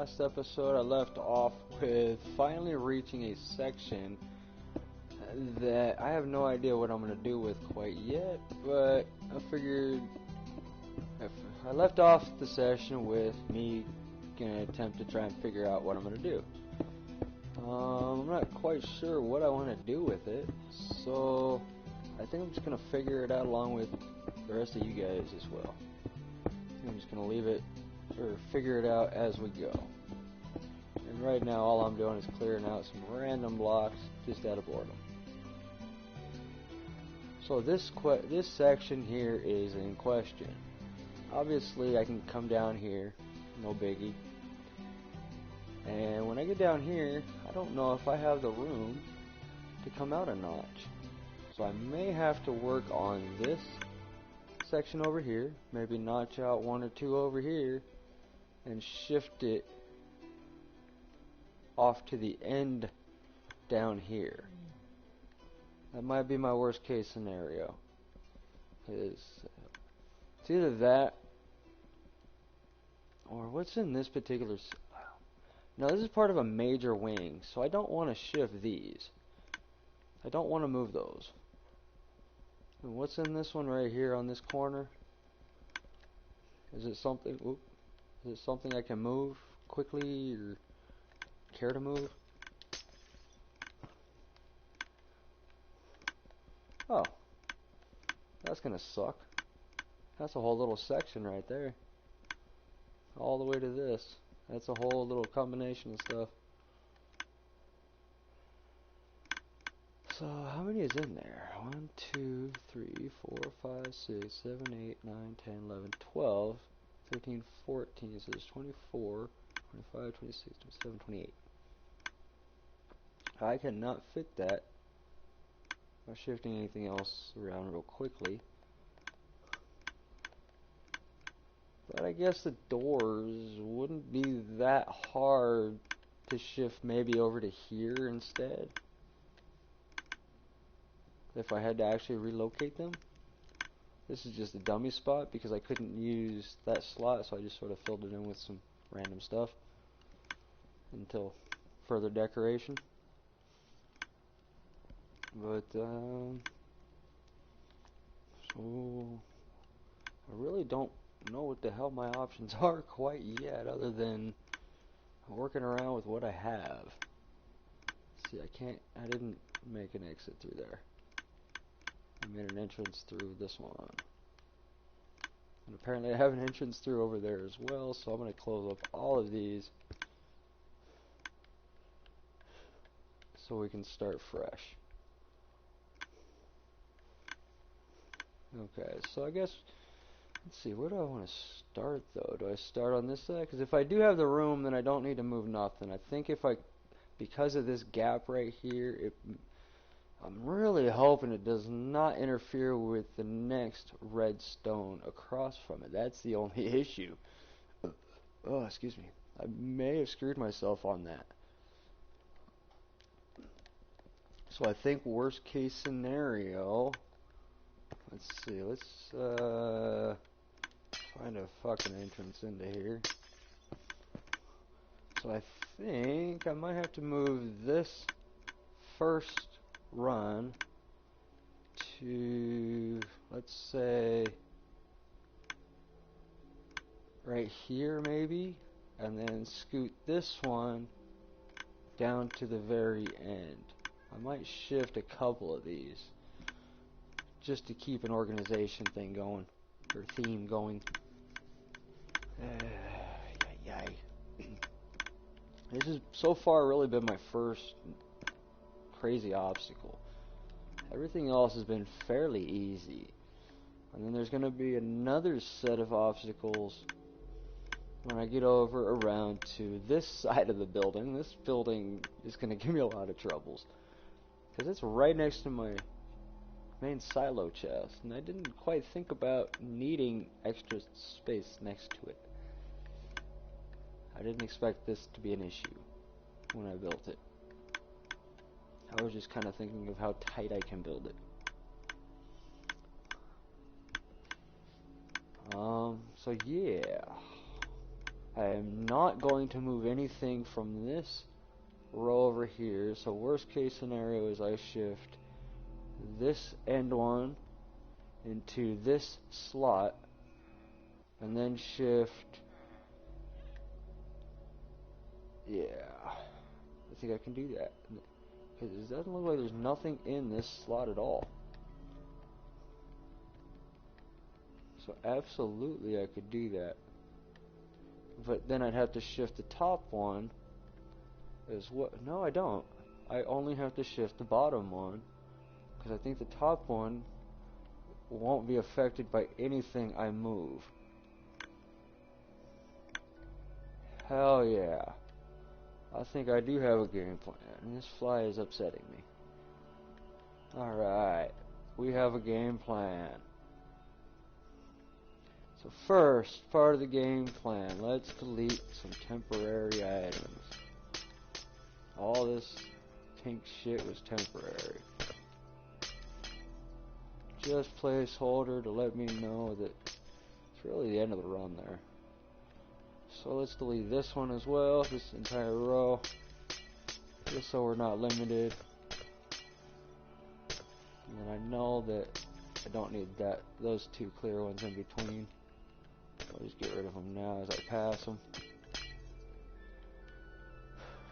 last episode I left off with finally reaching a section that I have no idea what I'm going to do with quite yet, but I figured I left off the session with me going to attempt to try and figure out what I'm going to do. I'm not quite sure what I want to do with it, so I think I'm just going to figure it out along with the rest of you guys as well. I'm just going to leave it, or figure it out as we go. And right now all I'm doing is clearing out some random blocks just out of boredom. So this section here is in question. Obviously I can come down here, no biggie. And when I get down here, I don't know if I have the room to come out a notch. So I may have to work on this section over here, maybe notch out one or two over here, and shift it off to the end down here. That might be my worst case scenario. It's either that, or what's in this particular... Now this is part of a major wing, so I don't want to shift these. I don't want to move those. And what's in this one right here on this corner? Is it something? Oop, is it something I can move quickly or care to move? Oh, that's gonna suck. That's a whole little section right there, all the way to this. That's a whole little combination of stuff. So how many is in there? 1, 2, 3, 4, 5, 6, 7, 8, 9, 10, 11, 12, 13, 14. So there's 24, 25, 26, 27, 28. I cannot fit that by shifting anything else around real quickly. But I guess the doors wouldn't be that hard to shift maybe over to here instead, if I had to actually relocate them. This is just a dummy spot because I couldn't use that slot, so I just sort of filled it in with some random stuff until further decoration. But so I really don't know what the hell my options are quite yet, other than working around with what I have. See, I didn't make an exit through there. I made an entrance through this one. And apparently I have an entrance through over there as well, so I'm going to close up all of these so we can start fresh. Okay, so I guess, let's see, where do I want to start though? Do I start on this side? Because if I do have the room, then I don't need to move nothing. I think because of this gap right here, I'm really hoping it does not interfere with the next red stone across from it. That's the only issue. Oh, excuse me. I may have screwed myself on that. So I think worst case scenario, let's see, let's find a fucking entrance into here. So I think I might have to move this first run to, let's say, right here maybe, and then scoot this one down to the very end. I might shift a couple of these just to keep an organization thing going, or theme going. This has so far really been my first crazy obstacle. Everything else has been fairly easy. And then there's going to be another set of obstacles when I get over around to this side of the building. This building is going to give me a lot of troubles, because it's right next to my main silo chest, and I didn't quite think about needing extra space next to it. I didn't expect this to be an issue when I built it. I was just kind of thinking of how tight I can build it. So yeah, I am not going to move anything from this row over here. So worst case scenario is I shift this end one into this slot and then shift, yeah, I think I can do that because it doesn't look like there's nothing in this slot at all. So absolutely I could do that, but then I'd have to shift the top one as well. No, I don't. I only have to shift the bottom one because I think the top one won't be affected by anything I move. Hell yeah. I think I do have a game plan, and this fly is upsetting me. Alright, we have a game plan. So first part of the game plan, let's delete some temporary items. All this pink shit was temporary. Just placeholder to let me know that it's really the end of the run there. So let's delete this one as well, this entire row, just so we're not limited. And then I know that I don't need those two clear ones in between. I'll just get rid of them now as I pass them.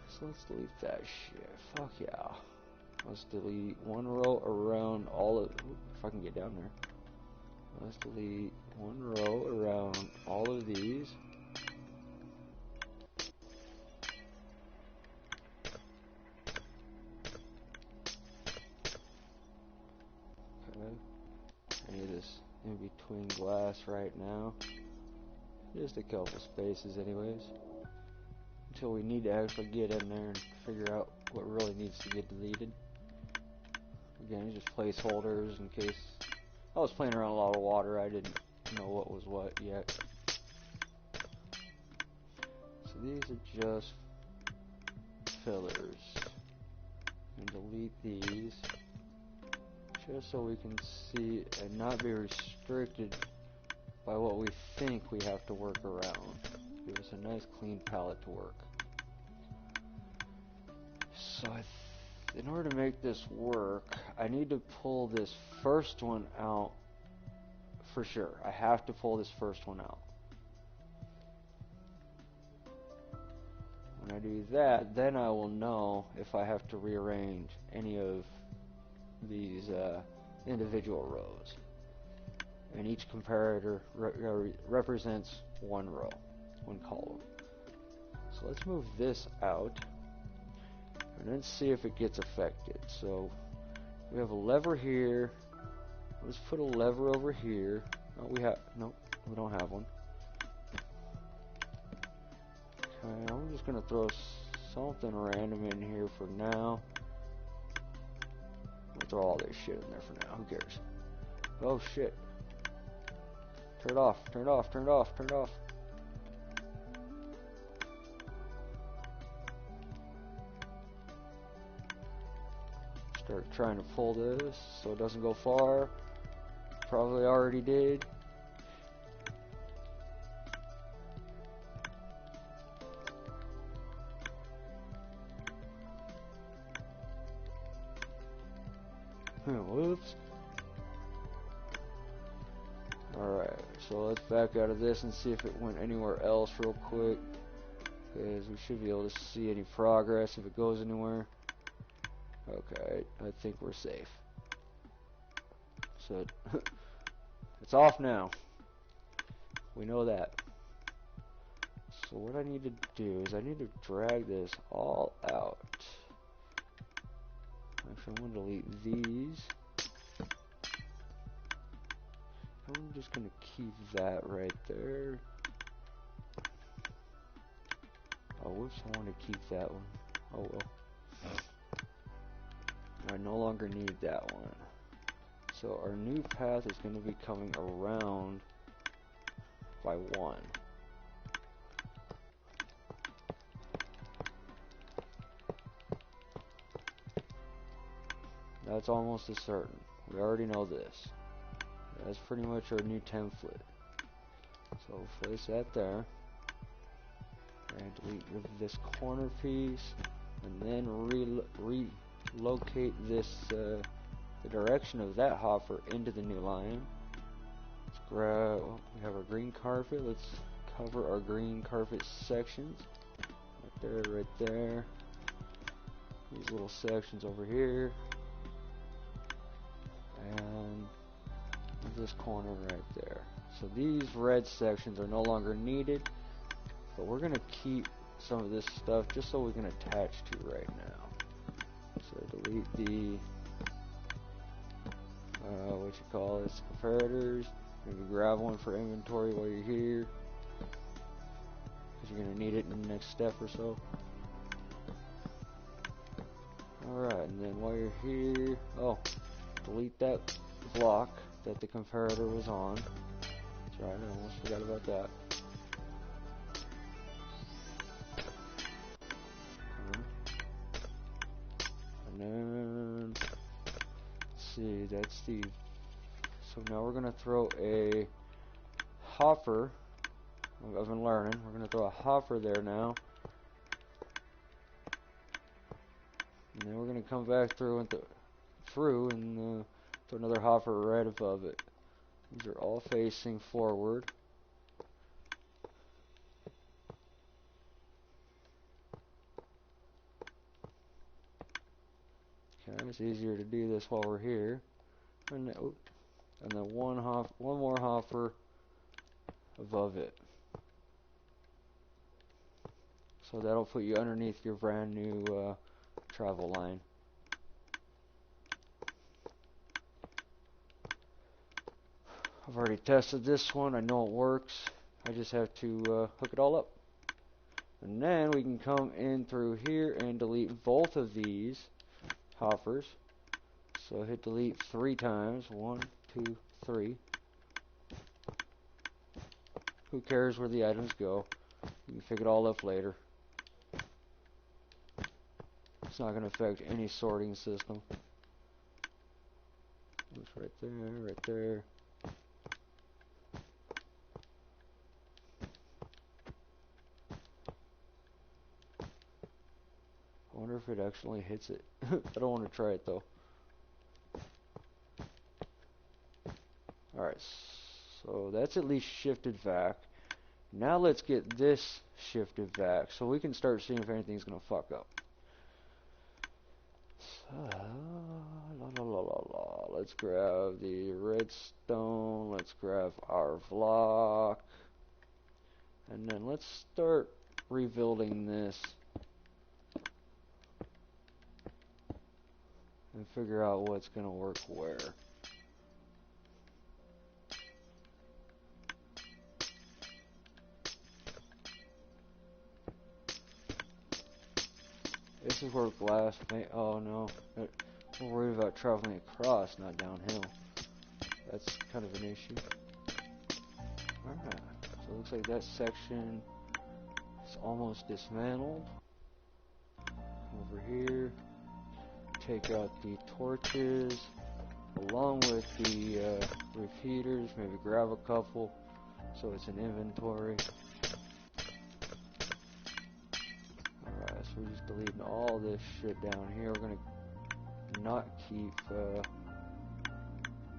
So let's delete that shit. Fuck yeah. Let's delete one row around all of, if I can get down there. Let's delete one row around all of these. Okay. I need this in between glass right now. Just a couple spaces anyways. Until we need to actually get in there and figure out what really needs to get deleted. Again, just placeholders in case. I was playing around a lot of water, I didn't know what was what yet. So these are just fillers. And delete these just so we can see and not be restricted by what we think we have to work around. Give us a nice clean palette to work. So in order to make this work, I need to pull this first one out for sure. I have to pull this first one out. When I do that, then I will know if I have to rearrange any of these individual rows. And each comparator represents one row, one column. So let's move this out and then see if it gets affected. So we have a lever here. Let's put a lever over here. Oh, we don't have one. Okay, I'm just gonna throw something random in here for now. I'll throw all this shit in there for now. Who cares? Oh shit. Turn it off, turn it off, turn it off, turn it off. Start trying to pull this so it doesn't go far. Probably already did. Whoops. Alright, so let's back out of this and see if it went anywhere else real quick. Because we should be able to see any progress if it goes anywhere. Okay, I think we're safe. So, it's off now. We know that. So what I need to do is I need to drag this all out. Actually, I'm going to delete these. I'm just going to keep that right there. Oh, whoops, I want to keep that one. Oh well. I no longer need that one. So our new path is going to be coming around by one. That's almost as certain. We already know this. That's pretty much our new template. So we'll place that there. delete this corner piece, and then relocate this the direction of that hopper into the new line. Let's grab. We have our green carpet. Let's cover our green carpet sections. Right there. These little sections over here, and this corner right there. So these red sections are no longer needed, but we're gonna keep some of this stuff just so we can attach to right now. So delete the what you call this, comparators. Maybe grab one for inventory while you're here, because you're gonna need it in the next step or so. Alright, and then while you're here, delete that block that the comparator was on. That's right, I almost forgot about that. And then, let's see, that's the, so now we're going to throw a hopper. I've been learning, we're going to throw a hopper there now. And then we're going to come back through and throw another hopper right above it. These are all facing forward. Okay, it's easier to do this while we're here. And then one more hopper above it. So that'll put you underneath your brand new travel line. I've already tested this one, I know it works. I just have to hook it all up. And then we can come in through here and delete both of these hoppers. So hit delete 3 times. 1, 2, 3. Who cares where the items go? You can pick it all up later. It's not going to affect any sorting system. It's right there, right there. I wonder if it actually hits it. I don't want to try it though. Alright, so that's at least shifted back. Now let's get this shifted back so we can start seeing if anything's going to fuck up. So, let's grab the redstone, let's grab our block, and then let's start rebuilding this and figure out what's going to work where. This is where glass paint. Oh no, we're worried about traveling across, not downhill. That's kind of an issue. Alright, so it looks like that section is almost dismantled. Over here, take out the torches along with the repeaters. Maybe grab a couple so it's in inventory. So we're just deleting all this shit down here. We're gonna not keep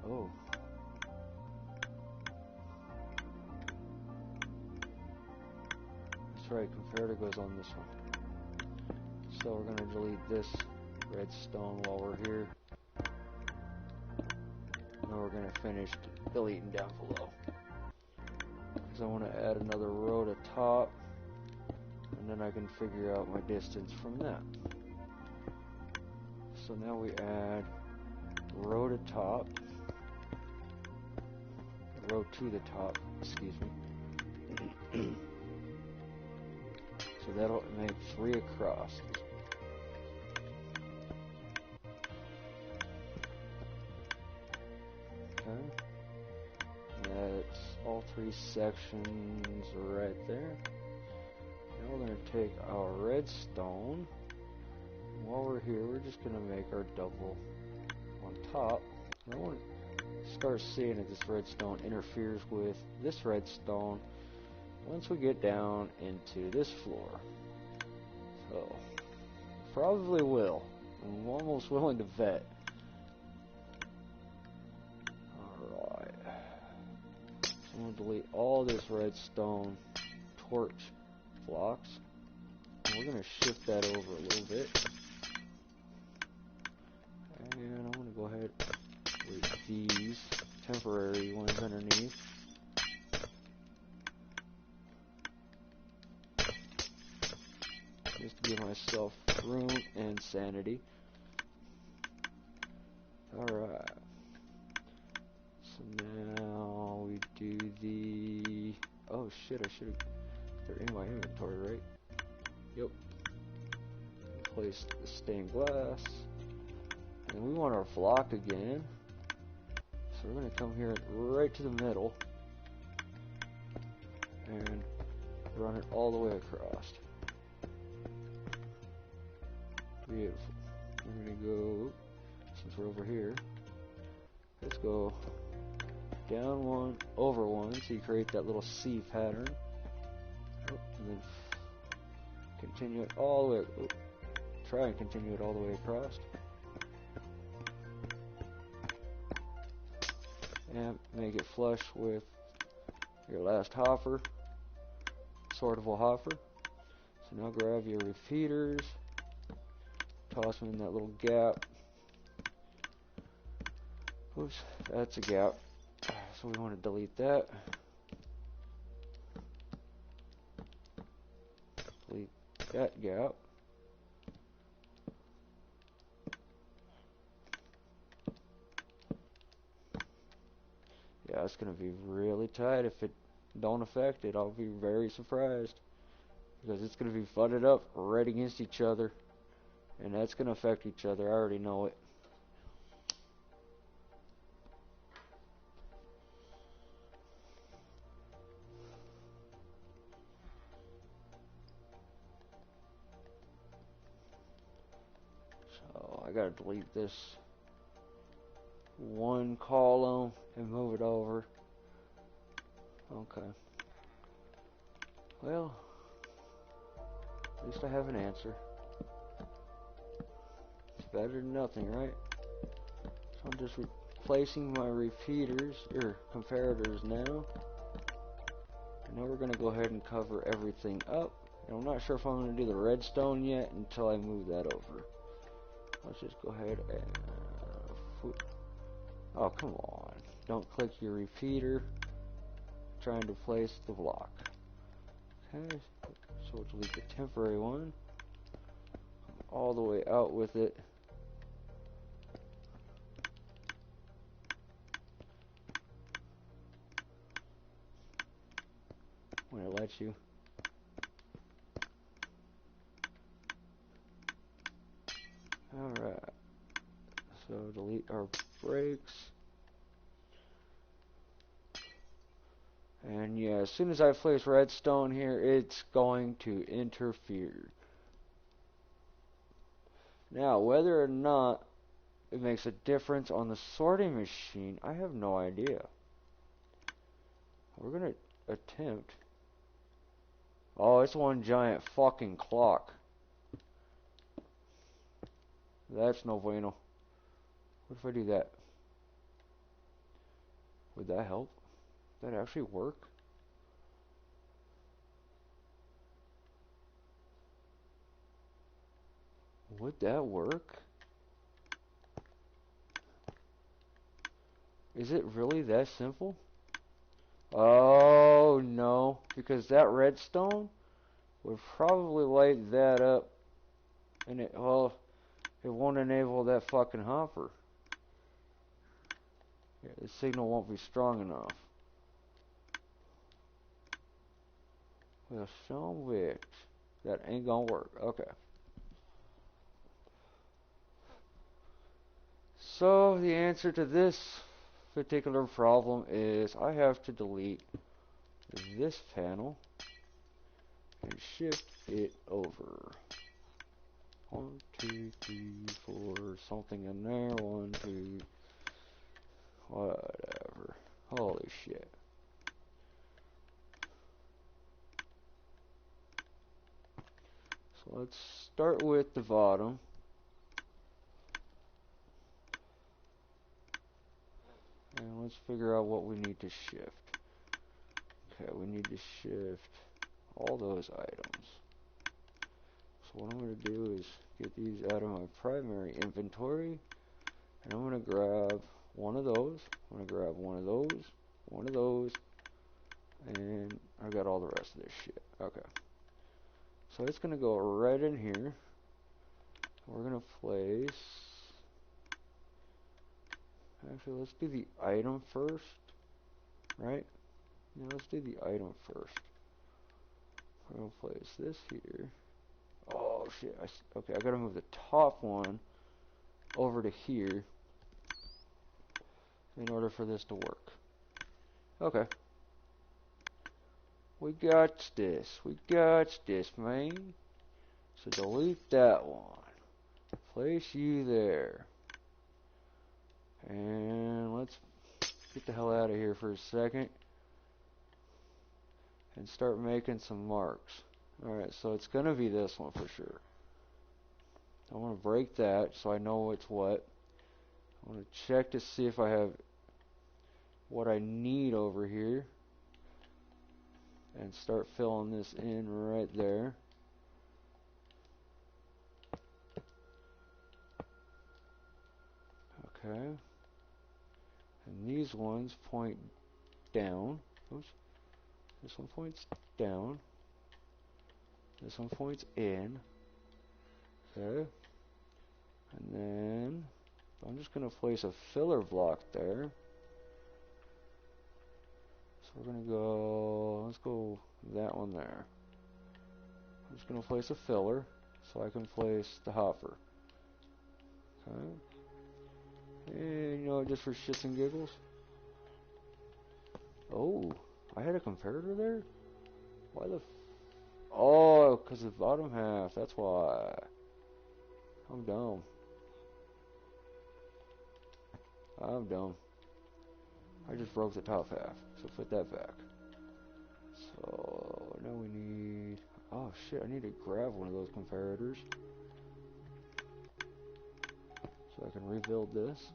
oh. That's right, comparator goes on this one. So we're gonna delete this redstone while we're here. And we're gonna finish deleting down below. Because I want to add another row to top. And then I can figure out my distance from that. So now we add row to top, row to the top, excuse me. So that'll make 3 across. Okay. That's all 3 sections right there. Now we're going to take our redstone. While we're here, we're just going to make our double on top. And I want to start seeing if this redstone interferes with this redstone once we get down into this floor, so probably will. I'm almost willing to bet. Alright. So I'm going to delete all this redstone torch blocks. And we're going to shift that over a little bit. And I'm going to go ahead with these temporary ones underneath. Just to give myself room and sanity. Alright. So now we do the... Oh shit, I should have... They're in my inventory, right? Yep. Place the stained glass. And we want our block again. So we're going to come here right to the middle. And run it all the way across. Beautiful. We're going to go, since we're over here, let's go down one, over one, so you create that little C pattern. Oh, and then continue it all the way, try and continue it all the way across. And make it flush with your last hopper, sortable hopper. So now grab your repeaters, toss them in that little gap. Oops, that's a gap. So we want to delete that. Delete that gap. Yeah, it's going to be really tight. If it don't affect it, I'll be very surprised. Because it's going to be butted up right against each other. And that's going to affect each other. I already know it. So I got to delete this one column and move it over. Okay. Well, at least I have an answer. It's better than nothing, right? So I'm just replacing my repeaters, or comparators now. And now we're going to go ahead and cover everything up. And I'm not sure if I'm going to do the redstone yet until I move that over. Let's just go ahead and... Oh, come on. Don't click your repeater. Trying to place the block. Okay, so we'll delete the temporary one. All the way out with it. When it lets you. Alright. So delete our brakes. And yeah, as soon as I place redstone here, it's going to interfere. Now, whether or not it makes a difference on the sorting machine, I have no idea. We're going to attempt. Oh, it's one giant fucking clock. That's no bueno. What if I do that? Would that help? Would that actually work? Would that work? Is it really that simple? Oh no, because that redstone would probably light that up, and it won't enable that fucking hopper. Yeah, the signal won't be strong enough. Well, some bitch, that ain't gonna work. Okay. So the answer to this particular problem is I have to delete this panel and shift it over. 1, 2, 3, 4, something in there. 1, 2, whatever. Holy shit. So let's start with the bottom. And let's figure out what we need to shift. Okay, we need to shift all those items. So what I'm going to do is get these out of my primary inventory. And I'm going to grab one of those. I'm going to grab one of those. One of those. And I got all the rest of this shit. Okay. So it's going to go right in here. We're going to place... Actually, let's do the item first. Right? Yeah, let's do the item first. We're going to place this here. Oh, shit. Okay, I got to move the top one over to here in order for this to work. Okay. We got this. We got this, man. So delete that one. Place you there. And let's get the hell out of here for a second. And start making some marks. Alright, so it's going to be this one for sure. I want to break that so I know it's what. I want to check to see if I have what I need over here. And start filling this in right there. Okay. And these ones point down. Oops. This one points down. This one points in. Okay. And then I'm just going to place a filler block there. So we're going to go, let's go that one there. I'm just going to place a filler so I can place the hopper. Okay. And you know, just for shits and giggles. Oh, I had a comparator there? Why the oh, because the bottom half, that's why. I'm dumb. I'm dumb. I just broke the top half, so put that back. So now we need, oh shit, I need to grab one of those comparators so I can rebuild this.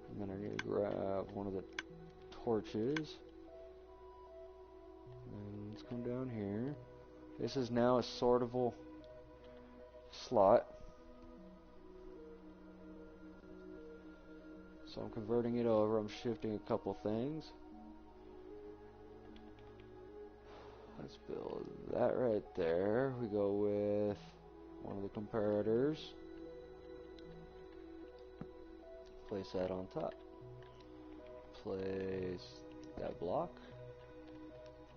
And then I need to grab one of the torches. And let's come down here. This is now a sortable slot. So I'm converting it over. I'm shifting a couple things. Let's build that right there. We go with one of the comparators. Place that on top. Place that block.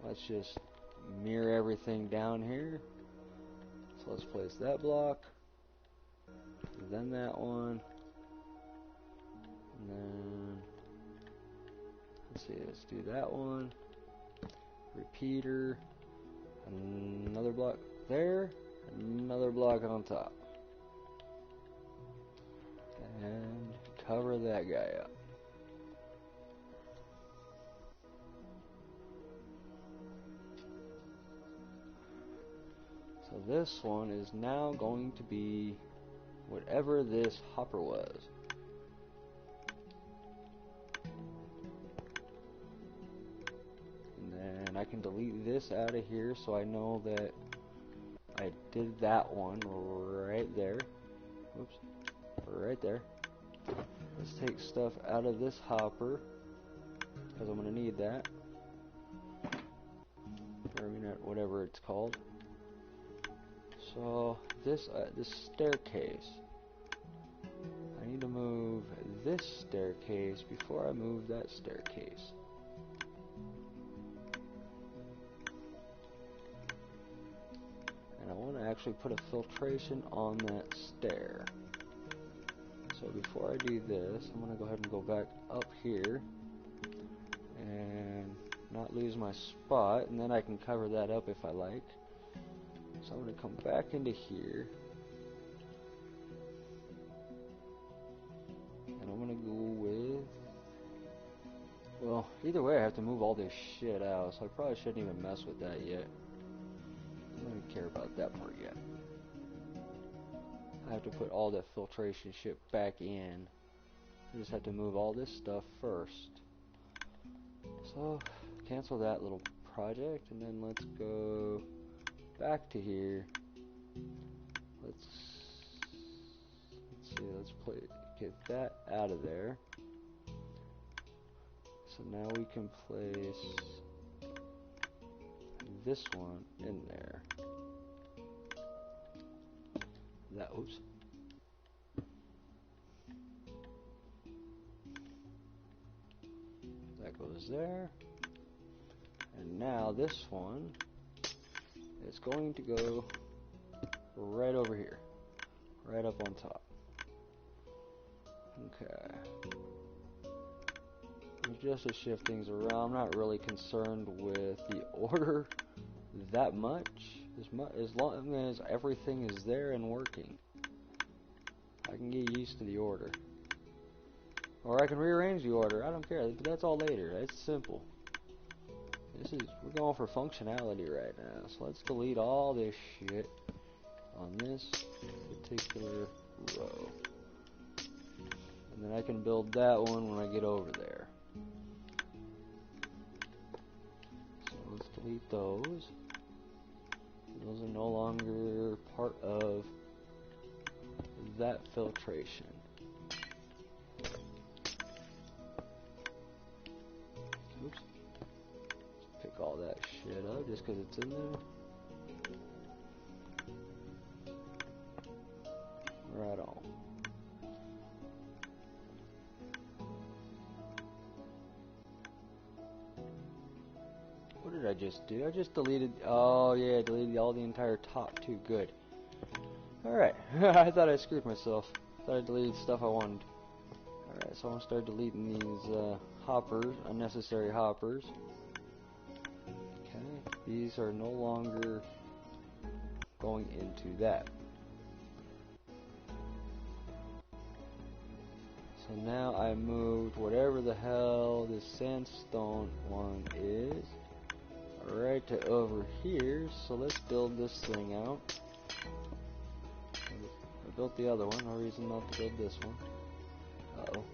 Let's just mirror everything down here. So let's place that block. Then that one. And then let's see, let's do that one. Repeater. Another block there. Another block on top. And cover that guy up. So this one is now going to be whatever this hopper was. And then I can delete this out of here so I know that I did that one right there. Oops. Right there. Let's take stuff out of this hopper because I'm going to need that. Or I mean, whatever it's called. So this staircase. I need to move this staircase before I move that staircase. And I want to actually put a filtration on that stair. So before I do this, I'm going to go ahead and go back up here and not lose my spot, and then I can cover that up if I like. So I'm going to come back into here, and I'm going to go with, well, either way I have to move all this shit out, so I probably shouldn't even mess with that yet. I'm going to care about that part yet. I have to put all that filtration shit back in. I just have to move all this stuff first. So, cancel that little project, and then let's go back to here. Let's see, get that out of there. So now we can place this one in there. Oops. That goes there. And now this one is going to go right over here. Right up on top. Okay. Just to shift things around, I'm not really concerned with the order that much. As long as everything is there and working, I can get used to the order. Or I can rearrange the order, I don't care, but that's all later. It's simple. We're going for functionality right now, so let's delete all this shit on this particular row. And then I can build that one when I get over there. So let's delete those. Those are no longer part of that filtration. Oops. Pick all that shit up just because it's in there. Right on. What did I just do? I just deleted. Oh yeah, I deleted all the entire top too. Good. Alright. I thought I screwed myself. I thought I deleted stuff I wanted. Alright, so I'm gonna start deleting these hoppers, unnecessary hoppers. Okay, these are no longer going into that. So now I moved whatever the hell this sandstone one is right to over here. So let's build this thing out. I built the other one, no reason not to build this one. Uh-oh.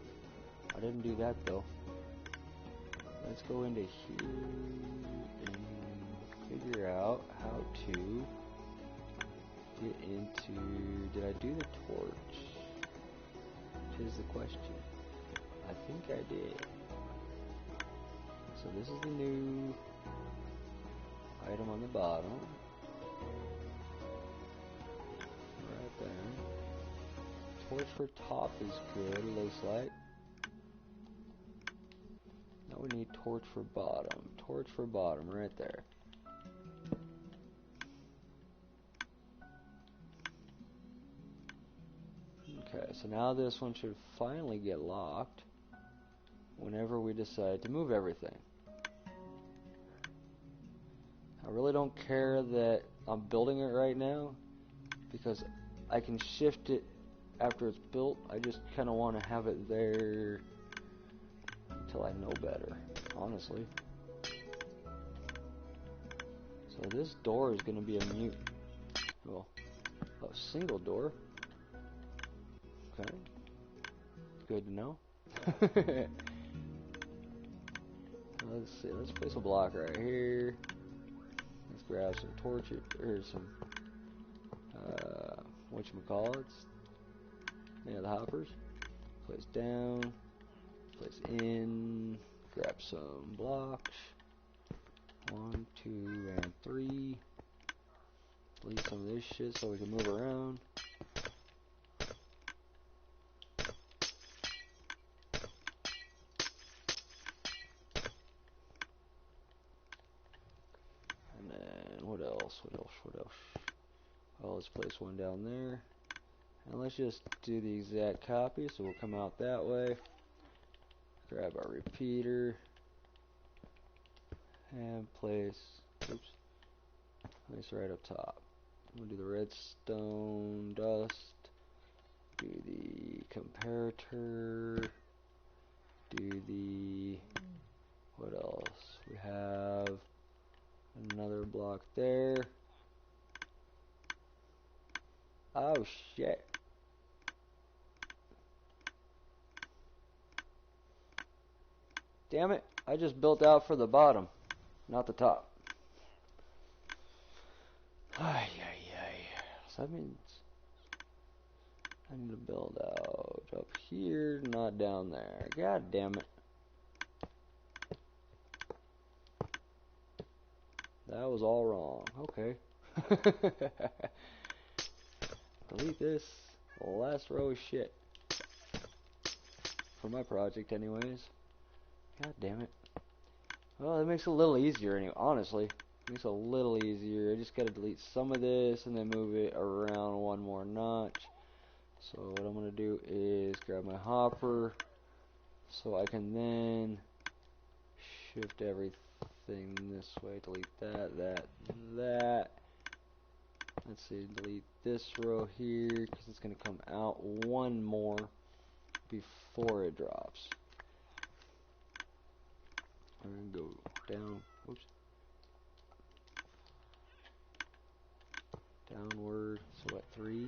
I didn't do that though. Let's go into here and figure out how to get into... Did I do the torch? Which is the question. I think I did. So this is the new item on the bottom. Right there. Torch for top is good, it looks like. Now we need torch for bottom. Torch for bottom, right there. Okay, so now this one should finally get locked whenever we decide to move everything. I really don't care that I'm building it right now because I can shift it after it's built. I just kind of want to have it there until I know better, honestly. So this door is going to be a single door. Okay, good to know. Let's see, let's place a block right here. Let's grab some torches, or some, whatchamacallits. Yeah, the hoppers. Place down, place in, grab some blocks. 1, 2, and 3. Delete some of this shit so we can move around. And then, what else? Well, let's place one down there. And let's just do the exact copy, so we'll come out that way. Grab our repeater. And place right up top. We'll do the redstone dust. Do the comparator. Do the... What else? We have another block there. Oh shit. Damn it, I just built out for the bottom, not the top. Ay, ay, ay. So that means I need to build out up here, not down there. God damn it. That was all wrong. Okay. Delete this. Last row of shit. For my project anyways. God damn it. Well, it makes it a little easier anyway, honestly. It makes it a little easier. I just gotta delete some of this and then move it around one more notch. So what I'm gonna do is grab my hopper so I can then shift everything this way. Delete that, that. Let's see, delete this row here because it's gonna come out one more before it drops. I'm gonna go down, oops, downward, so at 3,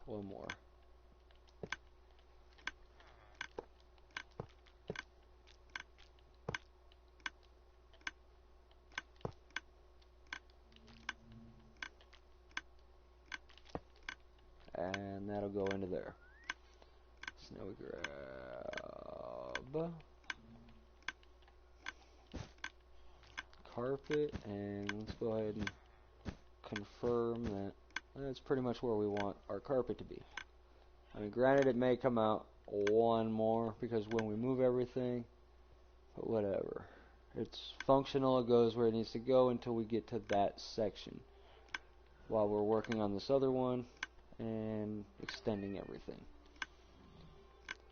one more. And that'll go into there. So now we grab carpet and let's go ahead and confirm that that's pretty much where we want our carpet to be. I mean, granted, it may come out one more because when we move everything, but whatever. It's functional, it goes where it needs to go until we get to that section while we're working on this other one and extending everything.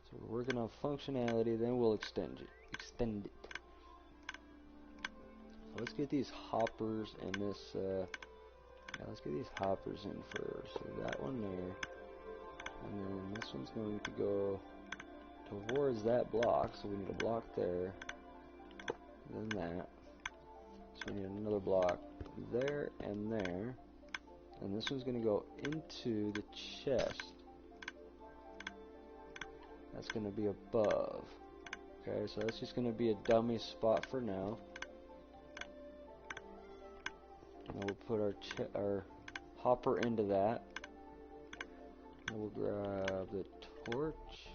So we're working on functionality, then we'll extend it. So let's get these hoppers in this, let's get these hoppers in first. So that one there, and then this one's going to go towards that block, so we need a block there, and then that. So we need another block there and there, and this one's going to go into the chest. That's going to be above. Okay, so that's just going to be a dummy spot for now. And we'll put our hopper into that. And we'll grab the torch,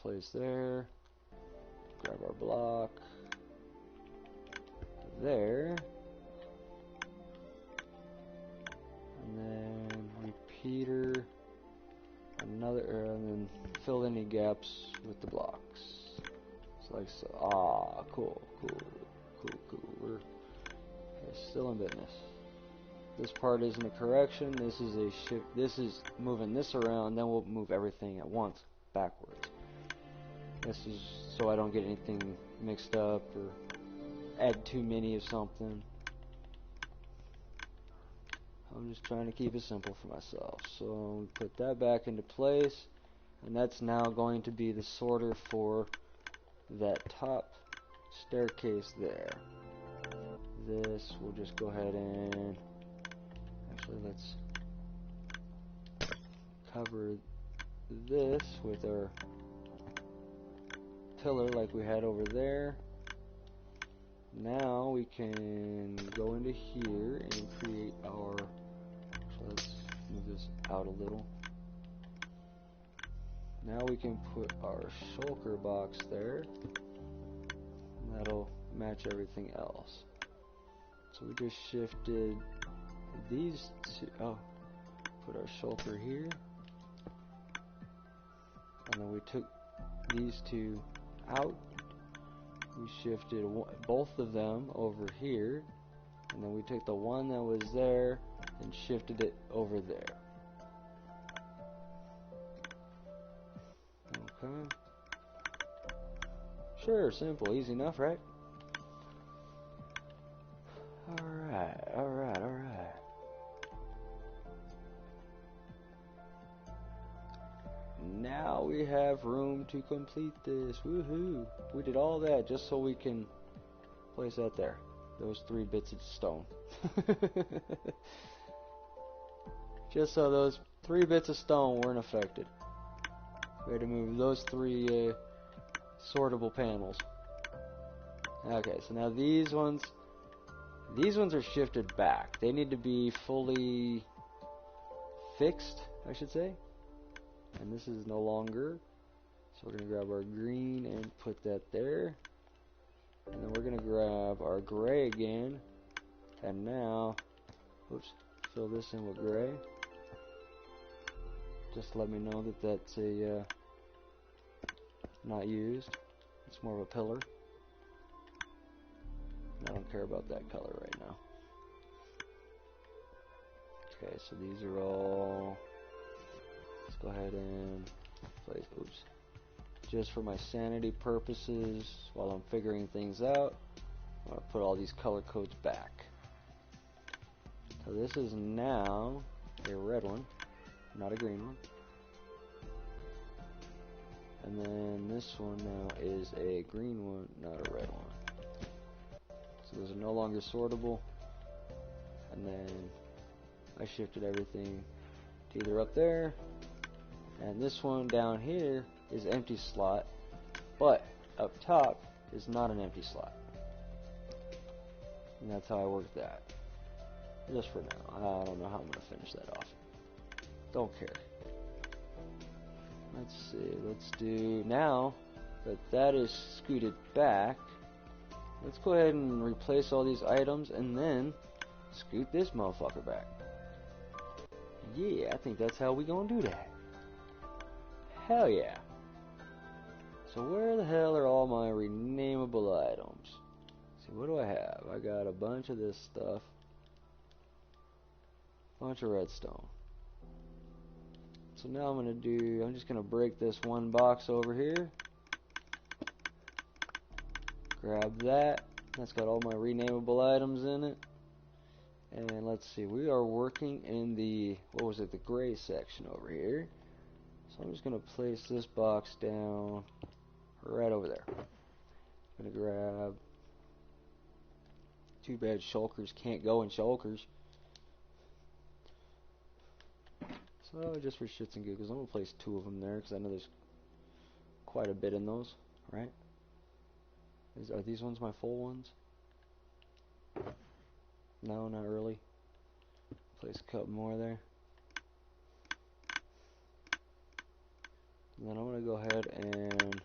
place there, grab our block there, and then repeater another, and then fill any gaps with the blocks. So like so. Ah, cool. We're still in business. This part isn't a correction. This is a shift. This is moving this around. Then we'll move everything at once backwards. This is so I don't get anything mixed up or add too many of something. I'm just trying to keep it simple for myself. So we put that back into place, and that's now going to be the sorter for that top staircase there. This we'll just go ahead and actually let's cover this with our pillar like we had over there. Now we can go into here and create our, so let's move this out a little. Now we can put our shulker box there, and that'll match everything else. So we just shifted these two, put our shulker here, and then we took these two out. We shifted both of them over here, and then we took the one that was there and shifted it over there. Okay. Sure, simple, easy enough, right? Alright. Now we have room to complete this. Woohoo! We did all that just so we can place that there. Those 3 bits of stone. just so those 3 bits of stone weren't affected. We had to move those 3 sortable panels. Okay, so now these ones are shifted back. They need to be fully fixed, I should say. And this is no longer. So we're going to grab our green and put that there. And then we're going to grab our gray again. And now, oops, fill this in with gray. Just let me know that that's a not used. It's more of a pillar. I don't care about that color right now. Okay, so these are all. Let's go ahead and place. Oops. Just for my sanity purposes, while I'm figuring things out, I'm going to put all these color codes back. So this is now a red one, not a green one. And then this one now is a green one, not a red one. So those are no longer sortable. And then I shifted everything to either up there, and this one down here is empty slot, but up top is not an empty slot. And that's how I work that. Just for now. I don't know how I'm going to finish that off. Don't care. Let's see. Let's do, now that that is scooted back, let's go ahead and replace all these items and then scoot this motherfucker back. Yeah, I think that's how we gonna do that. Hell yeah. So where the hell are all my renameable items? See, what do I have? I got a bunch of this stuff. Bunch of redstone. So now I'm just gonna break this one box over here. Grab that. That's got all my renameable items in it. And let's see, we are working in the, what was it, the gray section over here. So I'm just gonna place this box down right over there. I'm gonna grab, too bad shulkers can't go in shulkers. So just for shits and giggles, I'm going to place 2 of them there because I know there's quite a bit in those, right? Are these ones my full ones? No, not really. Place a couple more there. And then I'm going to go ahead and,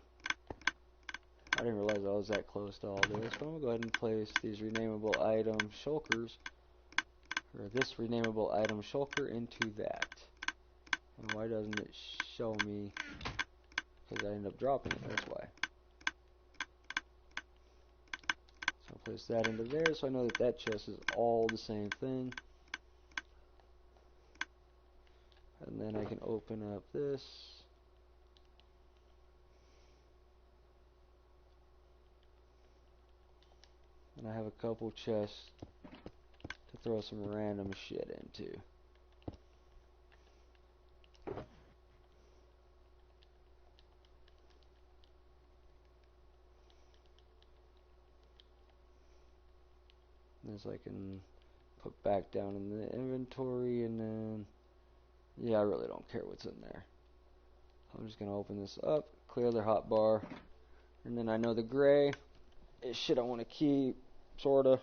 I didn't realize I was that close to all this, but I'm going to go ahead and place these renameable item shulkers, or this renameable item shulker into that. And why doesn't it show me? Because I end up dropping it, that's why. So I'll place that into there so I know that that chest is all the same thing. And then I can open up this. And I have a couple chests to throw some random shit into. This I can put back down in the inventory, and then, yeah, I really don't care what's in there. I'm just going to open this up, clear the hotbar, and then I know the gray is shit I want to keep, sorta.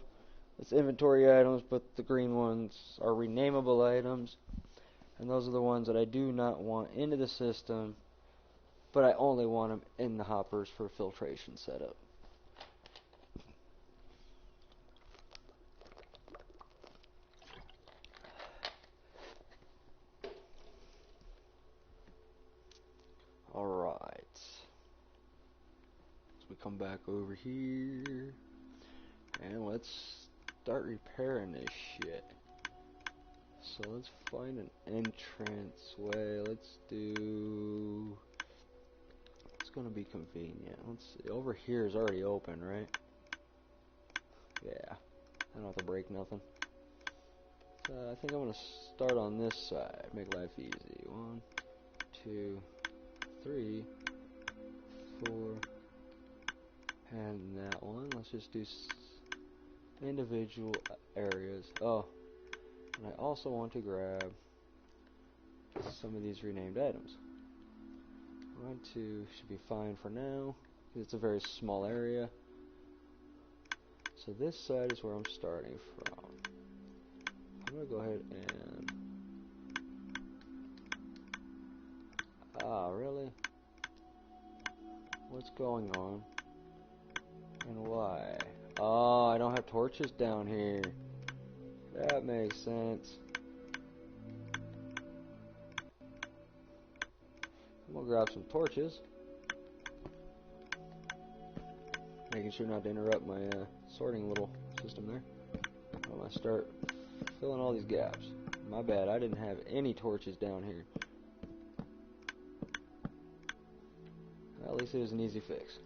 It's inventory items, but the green ones are renameable items, and those are the ones that I do not want into the system, but I only want them in the hoppers for filtration setup. Alright. So we come back over here, and let's start repairing this shit. So let's find an entrance way. Let's do, it's gonna be convenient. Let's see, over here is already open, right? Yeah, I don't have to break nothing. So I think I'm gonna start on this side, make life easy. 1, 2, 3, 4, and that one. Let's just do individual areas. Oh, and I also want to grab some of these renamed items. 1, 2 should be fine for now. It's a very small area. So this side is where I'm starting from. I'm going to go ahead and... Ah, really? What's going on? And why? Oh, I don't have torches down here. That makes sense. I'm going to grab some torches. Making sure not to interrupt my sorting little system there. I'm going to start filling all these gaps. My bad, I didn't have any torches down here. Well, at least it was an easy fix.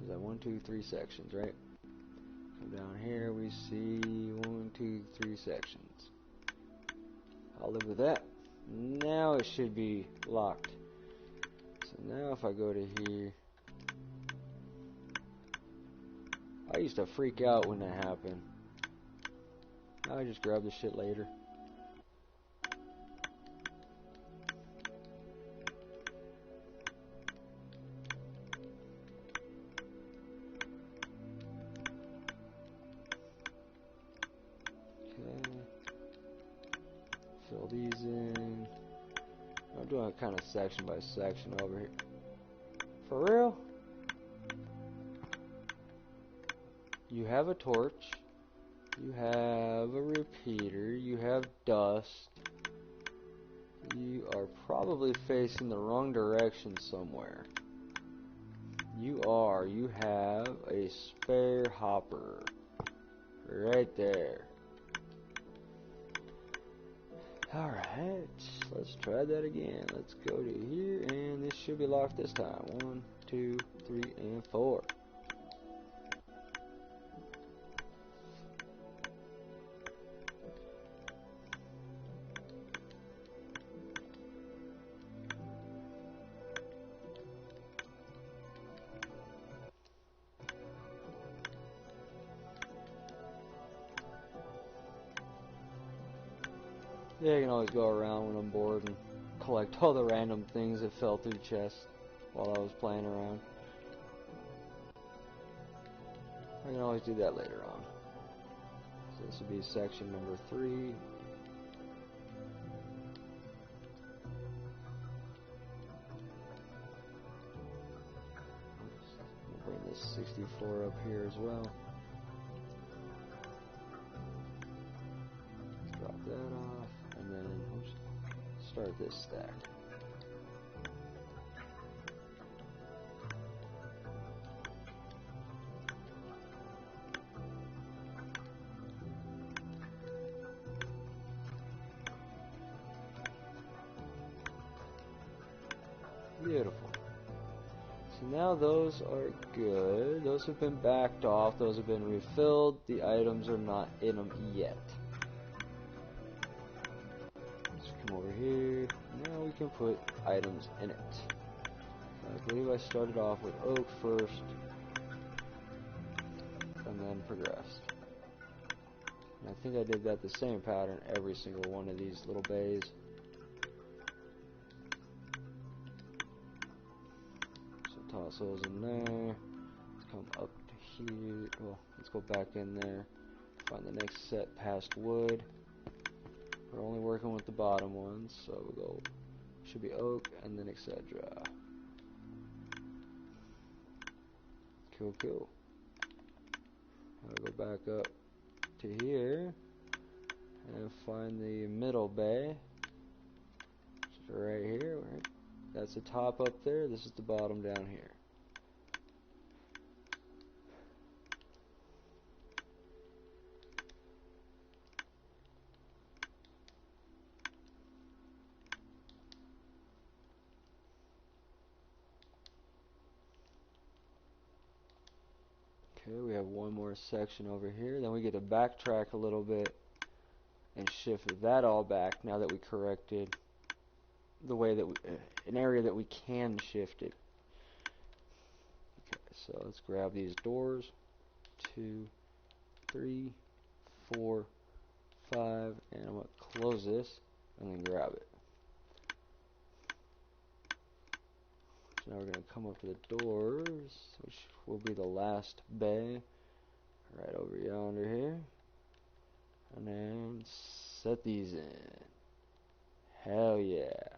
Is that 1, 2, 3 sections, right? Come down here, we see 1, 2, 3 sections. I'll live with that. Now it should be locked. So now if I go to here, I used to freak out when that happened. Now I just grab the shit later. Okay. Fill these in. I'm doing it kind of section by section over here. For real? You have a torch. You have a repeater. You have dust. You are probably facing the wrong direction somewhere. You are. You have a spare hopper. Right there. Alright, let's try that again. Let's go to here, and this should be locked this time. 1, 2, 3, and 4. Yeah, I can always go around when I'm bored and collect all the random things that fell through chests while I was playing around. I can always do that later on. So this would be section number 3. I'll bring this 64 up here as well. Drop that off, and then start this stack. Beautiful. So now those are good. Those have been backed off. Those have been refilled. The items are not in them yet. Let's come over here. Now we can put items in it. I believe I started off with oak first, and then progressed. And I think I did that the same pattern every single one of these little bays. Toss those in there. Come up to here. Well, let's go back in there. Find the next set past wood. We're only working with the bottom ones, so we'll go. Should be oak and then etc. Cool, cool. I'll go back up to here and find the middle bay. Which is right here. Right? That's the top up there. This is the bottom down here. Okay, we have one more section over here. Then we get to backtrack a little bit and shift that all back now that we corrected the way that an area that we can shift it. Okay, so let's grab these doors. 2, 3, 4, 5, and I'm going to close this. and then grab it. So now we're going to come up to the doors, which will be the last bay, right over yonder here, and then set these in. Hell yeah.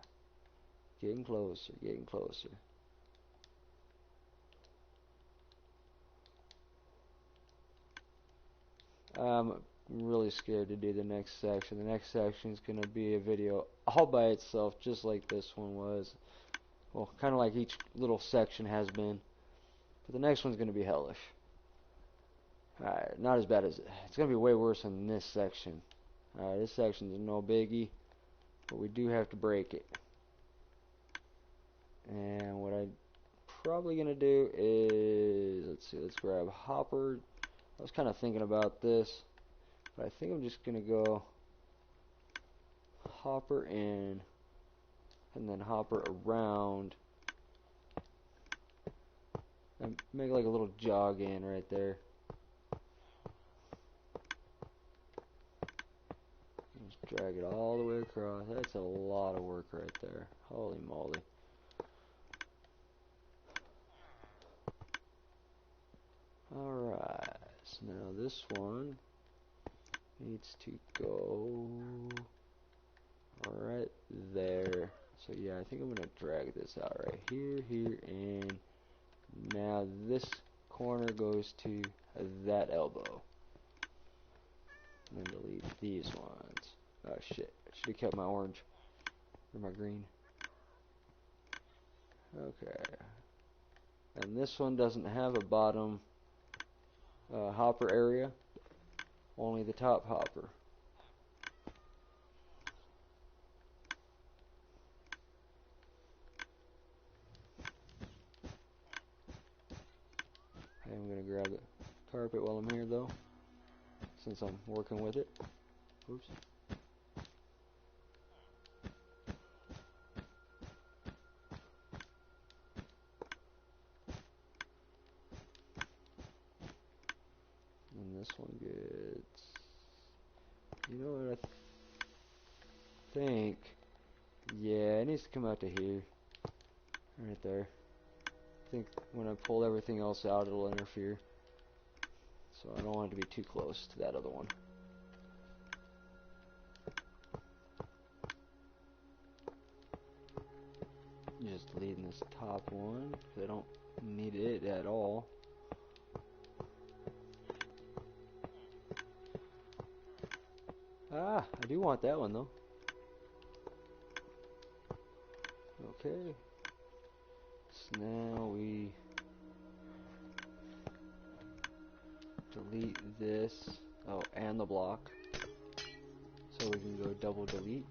Getting closer, getting closer. I'm really scared to do the next section. The next section is going to be a video all by itself, just like this one was. Well, kind of like each little section has been. But the next one's going to be hellish. Alright, not as bad as it. It's going to be way worse than this section. Alright, this section's no biggie, but we do have to break it. And what I'm probably going to do is, let's see, let's grab Hopper. I was kind of thinking about this, but I think I'm just going to go Hopper in, and then Hopper around, and make like a little jog in right there. Just drag it all the way across. That's a lot of work right there. Holy moly. Alright, so now this one needs to go right there. So yeah, I think I'm going to drag this out right here, here, and now this corner goes to that elbow. And then delete these ones. Oh shit, I should have kept my orange. Or my green. Okay. And this one doesn't have a bottom hopper area, only the top hopper. I'm going to grab the carpet while I'm here though, since I'm working with it. Oops. And this one gets, you know what I think, yeah, it needs to come out to here, right there. I think when I pull everything else out it'll interfere, so I don't want it to be too close to that other one. Just deleting this top one, because I don't need it at all. Ah, I do want that one though. Okay. So now we delete this. Oh, and the block. So we can go double delete.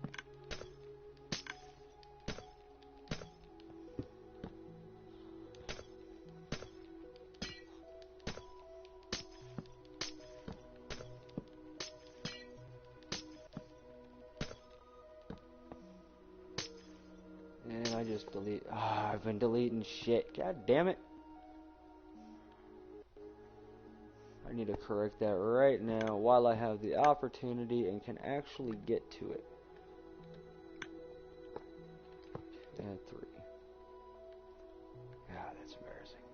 And I just delete. Ah, I've been deleting shit. God damn it. I need to correct that right now while I have the opportunity and can actually get to it. And 3. God, that's embarrassing.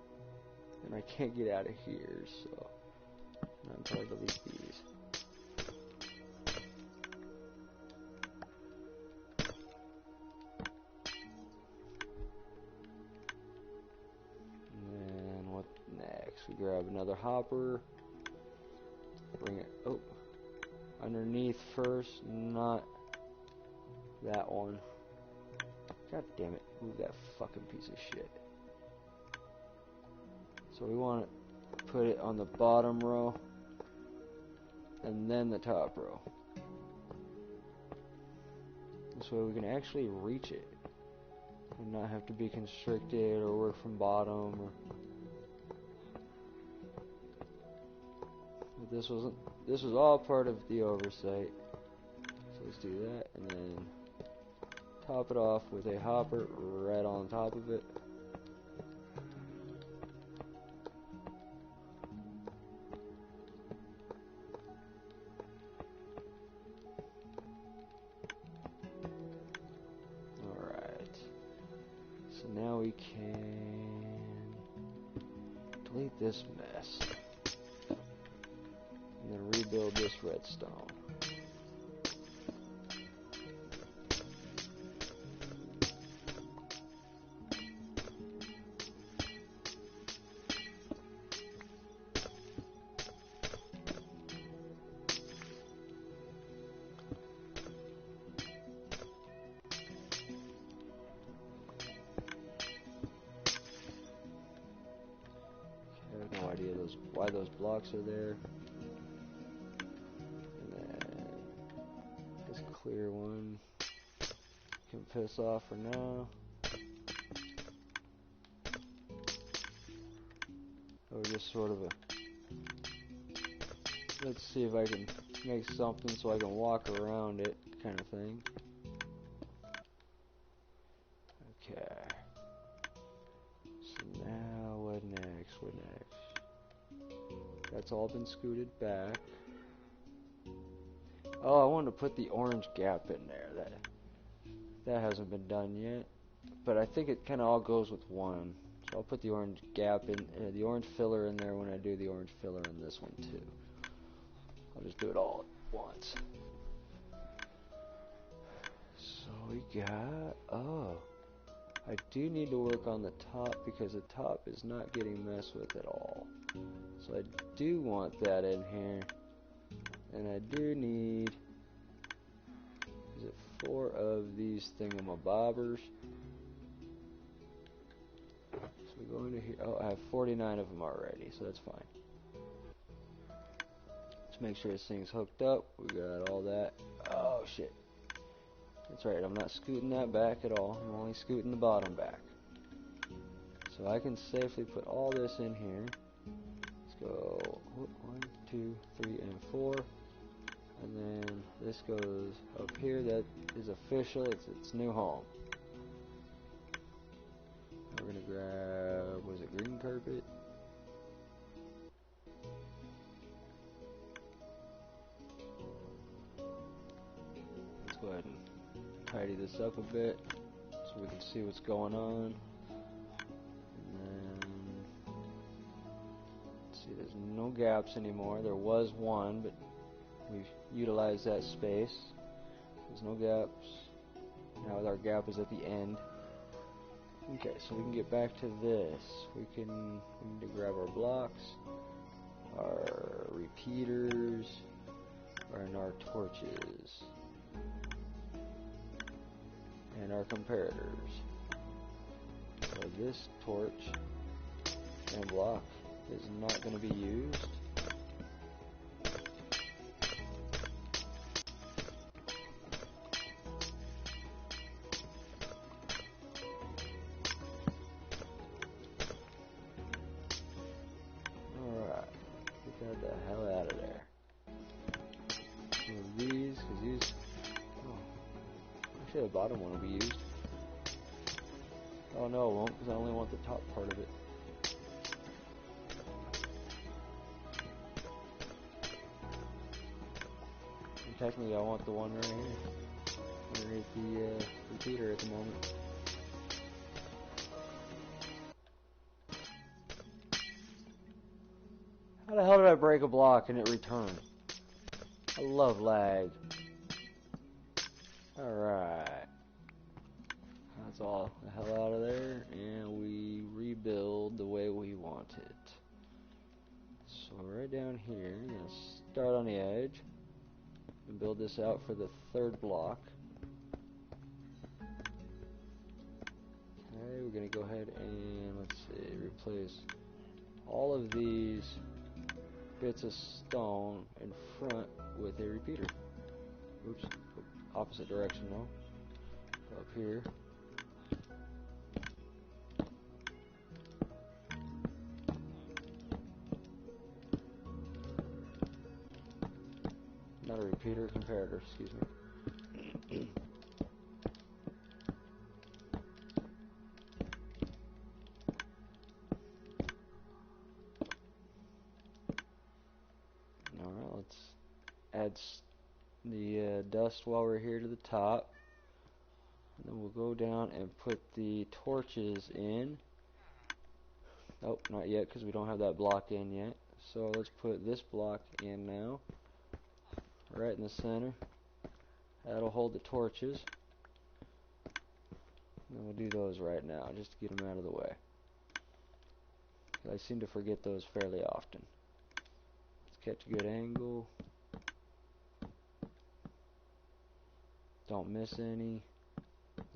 And I can't get out of here, so I'm probably delete these. And then what next? We grab another hopper. Bring it underneath first, not that one. God damn it, move that fucking piece of shit. So we want to put it on the bottom row and then the top row. This way we can actually reach it and not have to be constricted or work from bottom or this was all part of the oversight. So let's do that and then top it off with a hopper right on top of it. now we can delete this mess and then rebuild this redstone. Why those blocks are there. And then this clear one can piss off for now. Or just sort of a, let's see if I can make something so I can walk around it kind of thing. Okay. So now what next? What next? That's all been scooted back. Oh, I wanted to put the orange gap in there. That hasn't been done yet, but I think it kind of all goes with one. So I'll put the orange gap in, the orange filler in there when I do the orange filler in this one too. I'll just do it all at once. So we got, oh, I do need to work on the top because the top is not getting messed with at all. So I do want that in here, and I do need, is it 4 of these thingamabobbers? So we go into here, oh, I have 49 of them already, so that's fine. Let's make sure this thing's hooked up. We got all that. Oh shit. That's right, I'm not scooting that back at all. I'm only scooting the bottom back. So I can safely put all this in here. Go 1, 2, 3, and 4, and then this goes up here. That is official. It's its new home. We're gonna grab, what is it, green carpet? Let's go ahead and tidy this up a bit so we can see what's going on. There's no gaps anymore. There was one, but we've utilized that space. There's no gaps. Now our gap is at the end. Okay, so we can get back to this. We need to grab our blocks, our repeaters, and our torches, and our comparators. So this torch and block is not going to be used. Alright, get that the hell out of there. Move these, because these, oh, actually the bottom one will be used. Oh no, it won't, because I only want the top part of it. Technically, I want the one right here, underneath the repeater at the moment. How the hell did I break a block and it returned? I love lag. Alright. That's all the hell out of there, and we rebuild the way we want it. So right down here, I'm going to start on the edge and build this out for the 3rd block. Okay, we're going to go ahead and, let's see, replace all of these bits of stone in front with a repeater. Oops, opposite direction now. Up here. Not a repeater, comparator, excuse me. Alright, let's add the dust while we're here to the top. And then we'll go down and put the torches in. Nope, not yet, because we don't have that block in yet. So let's put this block in now, right in the center. That'll hold the torches. And we'll do those right now, just to get them out of the way. I seem to forget those fairly often. Let's catch a good angle. Don't miss any.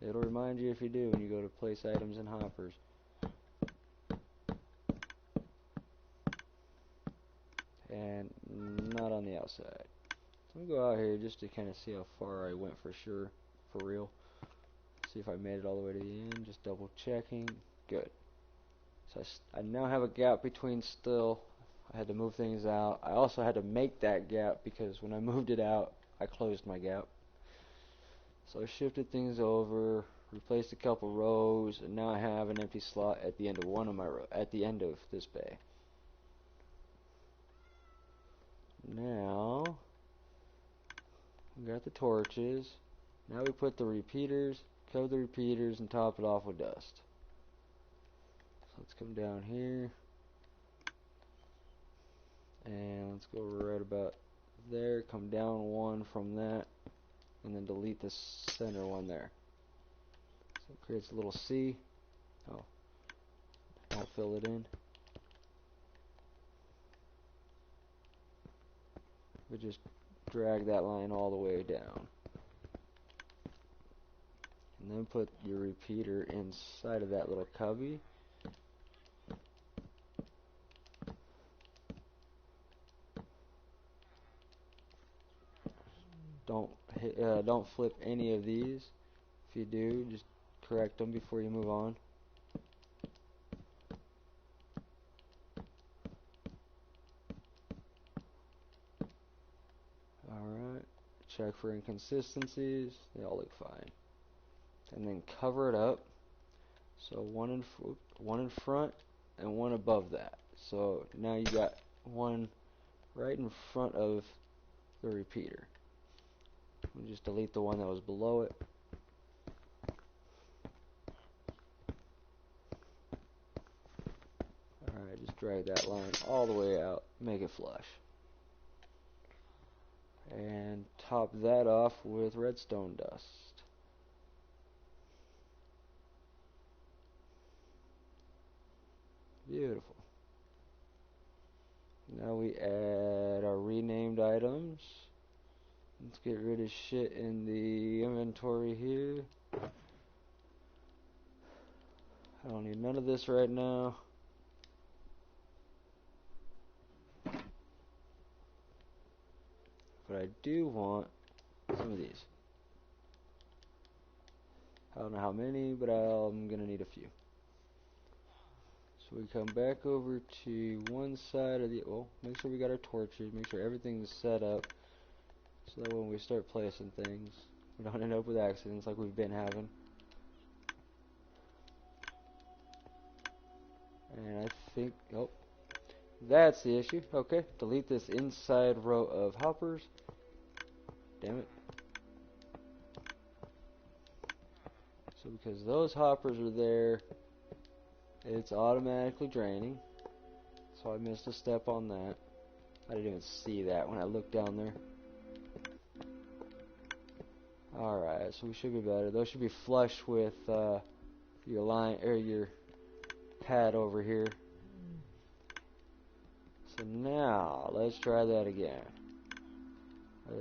It'll remind you if you do when you go to place items in hoppers. And not on the outside. So I'm going to go out here just to kind of see how far I went for sure, for real. See if I made it all the way to the end, just double checking. Good. So I now have a gap between still. I had to move things out. I also had to make that gap because when I moved it out, I closed my gap. So I shifted things over, replaced a couple rows, and now I have an empty slot at the end of one of my at the end of this bay. Now we got the torches. Now we put the repeaters, cover the repeaters, and top it off with dust. So let's come down here, and let's go right about there. Come down one from that, and then delete the center one there. So it creates a little C. Oh, don't fill it in. We just drag that line all the way down. And then put your repeater inside of that little cubby. Don't flip any of these. If you do, just correct them before you move on. Alright, check for inconsistencies. They all look fine. And then cover it up. So one in front and one above that. So now you got one right in front of the repeater. We'll just delete the one that was below it. Alright, just drag that line all the way out, make it flush. And top that off with redstone dust. Beautiful. Now we add our renamed items. Let's get rid of shit in the inventory here. I don't need none of this right now. But I do want some of these. I don't know how many, but I'm going to need a few. So we come back over to one side of the, well, make sure we got our torches, make sure everything's set up, so that when we start placing things, we don't end up with accidents like we've been having. And I think, oh, that's the issue. Okay, delete this inside row of hoppers. Damn it. So because those hoppers are there, it's automatically draining. So I missed a step on that. I didn't even see that when I looked down there. Alright, so we should be better. Those should be flush with your line or your pad over here. So now let's try that again.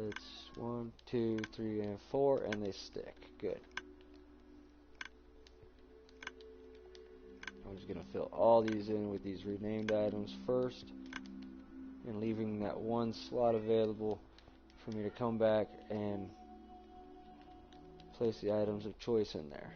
It's 1, 2, 3, and 4, and they stick. Good. I'm just gonna fill all these in with these renamed items first, and leaving that one slot available for me to come back and place the items of choice in there.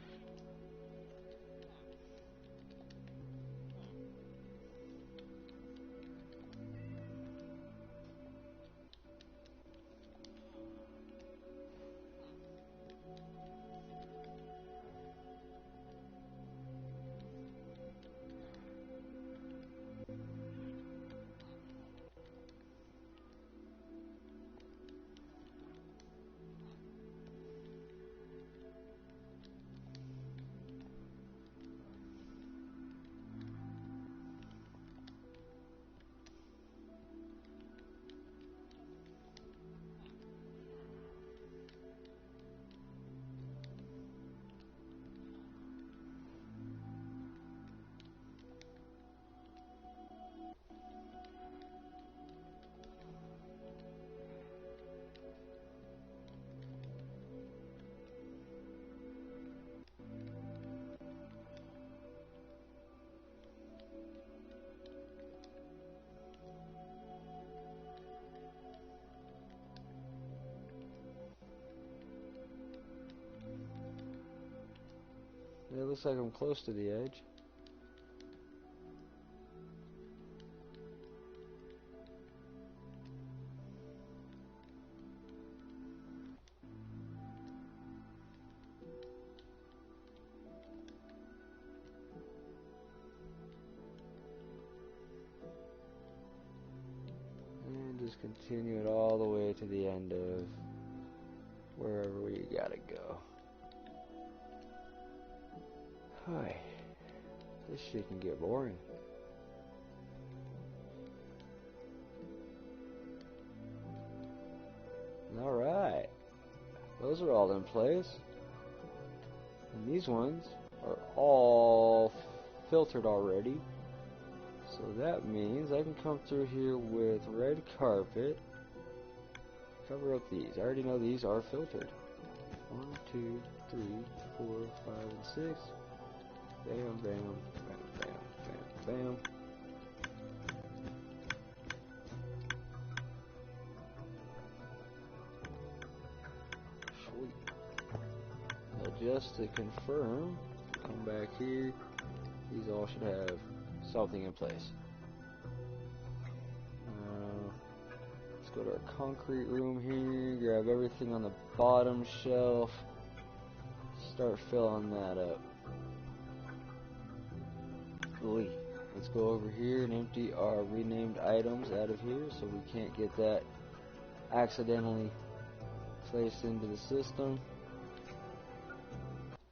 It looks like I'm close to the edge. And just continue it all the way to the end of wherever we gotta go. Hi. This shit can get boring. Alright. Those are all in place. And these ones are all filtered already. So that means I can come through here with red carpet. Cover up these. I already know these are filtered. 1, 2, 3, 4, 5, and 6. Bam, bam, bam, bam, bam, bam. Sweet. Now just to confirm, come back here. These all should have something in place. Let's go to our concrete room here. Grab everything on the bottom shelf. Start filling that up. Let's go over here and empty our renamed items out of here so we can't get that accidentally placed into the system.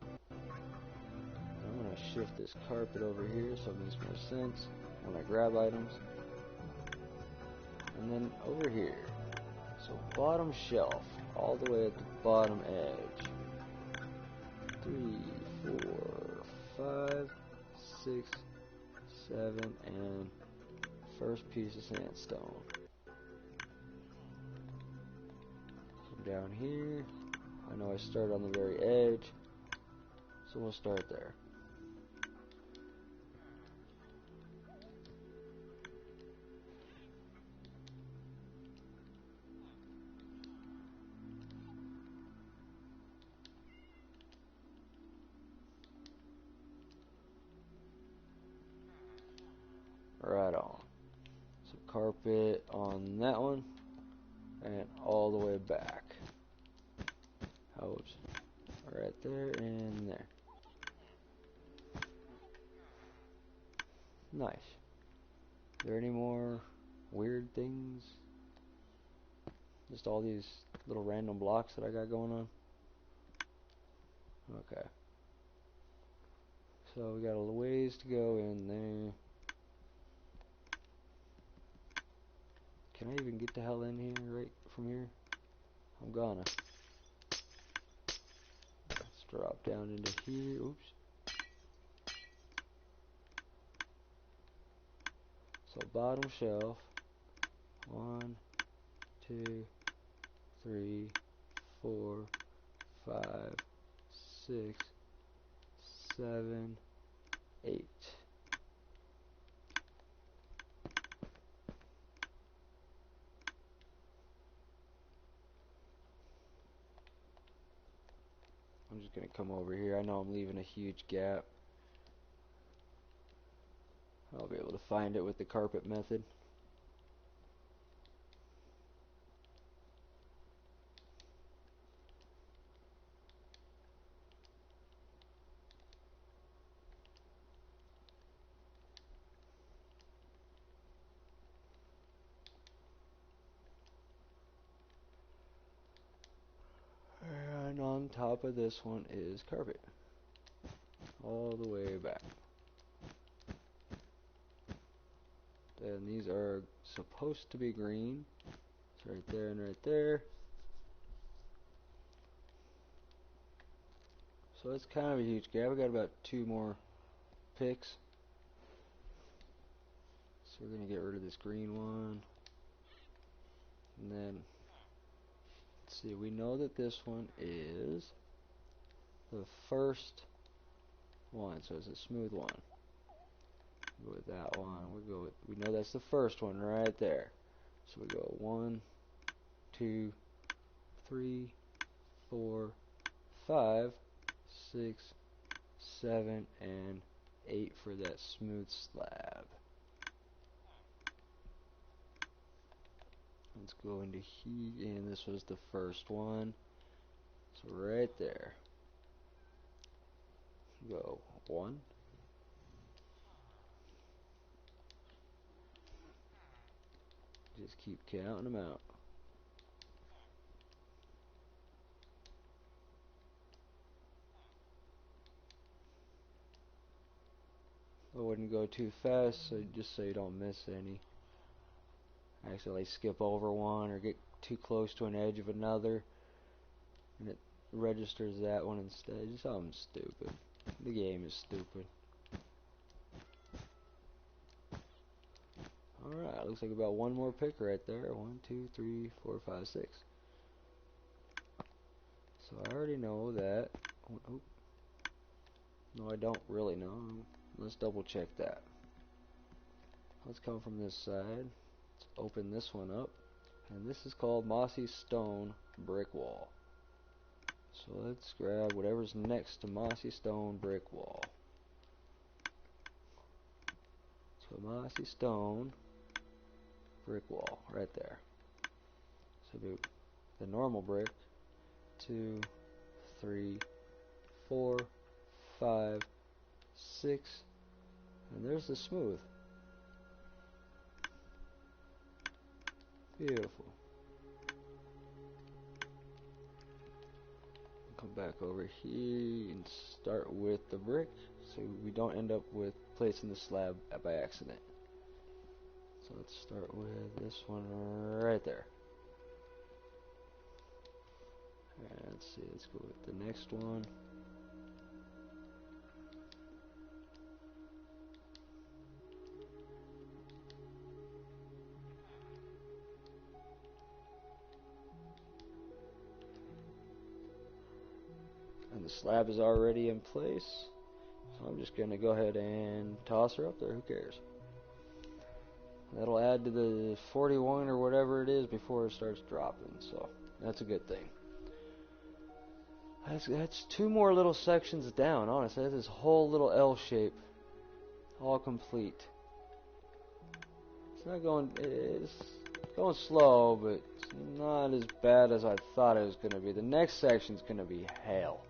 I'm going to shift this carpet over here so it makes more sense when I grab items. And then over here, so bottom shelf, all the way at the bottom edge. 3, 4, 5, 6, 7, and first piece of sandstone. Come down here. I know I start on the very edge, so we'll start there. Right on. So carpet on that one, and all the way back. Oops. Right there and there. Nice. Are there any more weird things? Just all these little random blocks that I got going on? Okay. So we got a ways to go in there. Can I even get the hell in here right from here? I'm gonna. Let's drop down into here. Oops. So bottom shelf. 1, 2, 3, 4, 5, 6, 7, 8. I'm just going to come over here. I know I'm leaving a huge gap. I'll be able to find it with the carpet method. And on top of this one is carpet. All the way back. And these are supposed to be green. It's right there and right there. So it's kind of a huge gap. We got about 2 more picks. So we're going to get rid of this green one. And then, let's see, we know that this one is the first one. So it's a smooth one. We'll go with that one. We know that's the first one right there. So we go 1, 2, 3, 4, 5, 6, 7, and 8 for that smooth slab. Let's go into heat, and this was the first one. So right there. Go 1. Just keep counting them out. I wouldn't go too fast, so just so you don't miss any. Accidentally skip over one or get too close to an edge of another, and it registers that one instead. Just something stupid. The game is stupid. Alright, looks like about one more pick right there. 1, 2, 3, 4, 5, 6. So I already know that. Oh, no, I don't really know. Let's double check that. Let's come from this side. Let's open this one up. And this is called Mossy Stone Brick Wall. So let's grab whatever's next to Mossy Stone Brick Wall. So Mossy Stone Brick Wall, right there. So the normal brick, 2, 3, 4, 5, 6, and there's the smooth. Beautiful. Come back over here and start with the brick so we don't end up with placing the slab by accident. So let's start with this one right there. Alright, let's see, let's go with the next one. And the slab is already in place, so I'm just going to go ahead and toss her up there, who cares. That'll add to the 41 or whatever it is before it starts dropping, so that's a good thing. That's 2 more little sections down, honestly. That's this whole little L shape, all complete. It's going slow, but it's not as bad as I thought it was going to be. The next section's going to be hell.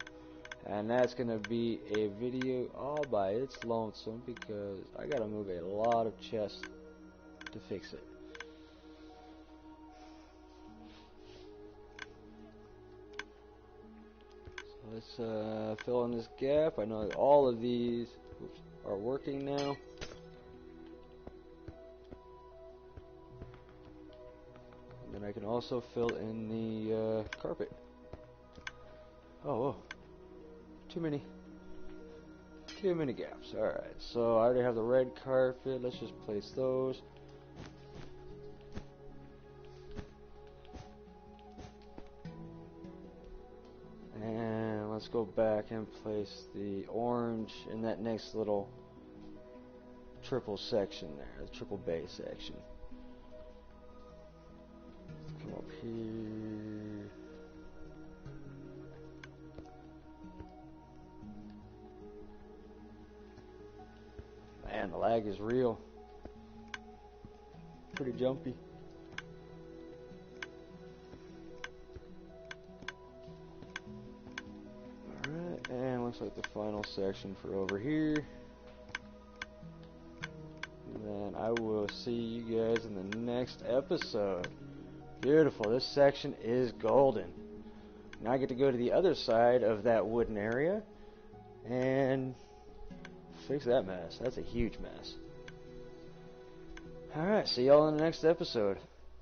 And that's going to be a video all by its lonesome because I got to move a lot of chests to fix it. So let's fill in this gap. I know that all of these are working now. And then I can also fill in the carpet. Oh, too many gaps. Alright, so I already have the red carpet. Let's just place those. And let's go back and place the orange in that next little triple section there, the triple bay section. Let's come up here. Man, the lag is real. Pretty jumpy. Alright, and looks like the final section for over here. And then I will see you guys in the next episode. Beautiful, this section is golden. Now I get to go to the other side of that wooden area and fix that mess. That's a huge mess. Alright, see y'all in the next episode.